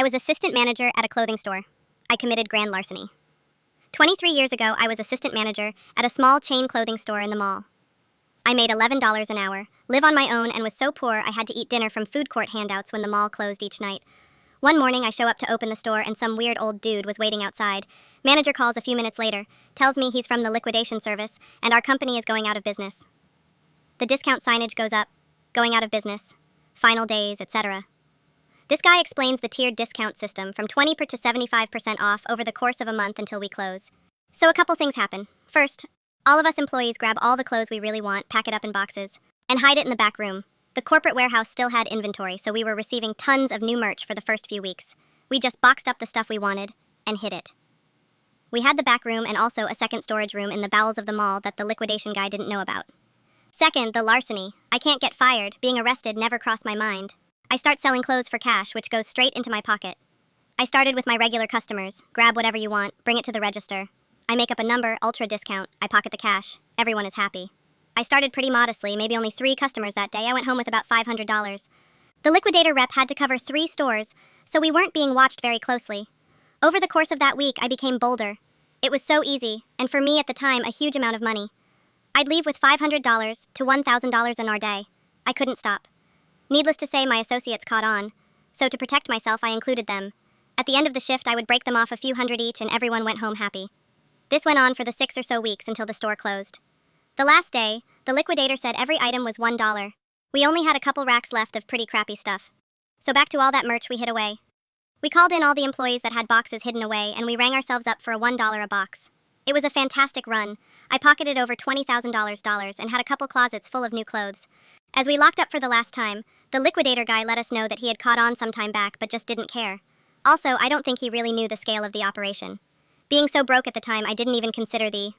I was assistant manager at a clothing store. I committed grand larceny. 23 years ago, I was assistant manager at a small chain clothing store in the mall. I made $11 an hour, live on my own, and was so poor I had to eat dinner from food court handouts when the mall closed each night. One morning, I show up to open the store and some weird old dude was waiting outside. Manager calls a few minutes later, tells me he's from the liquidation service and our company is going out of business. The discount signage goes up, going out of business, final days, etc. This guy explains the tiered discount system from 20% to 75% off over the course of a month until we close. So a couple things happen. First, all of us employees grab all the clothes we really want, pack it up in boxes, and hide it in the back room. The corporate warehouse still had inventory, so we were receiving tons of new merch for the first few weeks. We just boxed up the stuff we wanted and hid it. We had the back room and also a second storage room in the bowels of the mall that the liquidation guy didn't know about. Second, the larceny. I can't get fired. Being arrested never crossed my mind. I start selling clothes for cash, which goes straight into my pocket. I started with my regular customers. Grab whatever you want, bring it to the register. I make up a number, ultra discount. I pocket the cash. Everyone is happy. I started pretty modestly, maybe only 3 customers that day. I went home with about $500. The liquidator rep had to cover 3 stores, so we weren't being watched very closely. Over the course of that week, I became bolder. It was so easy, and for me at the time, a huge amount of money. I'd leave with $500 to $1,000 in our day. I couldn't stop. Needless to say, my associates caught on, so to protect myself, I included them. At the end of the shift, I would break them off a few hundred each, and everyone went home happy. This went on for the 6 or so weeks until the store closed. The last day, the liquidator said every item was $1. We only had a couple racks left of pretty crappy stuff. So back to all that merch we hid away. We called in all the employees that had boxes hidden away, and we rang ourselves up for a $1 a box. It was a fantastic run. I pocketed over $20,000 and had a couple closets full of new clothes. As we locked up for the last time, the liquidator guy let us know that he had caught on some time back but just didn't care. Also, I don't think he really knew the scale of the operation. Being so broke at the time, I didn't even consider the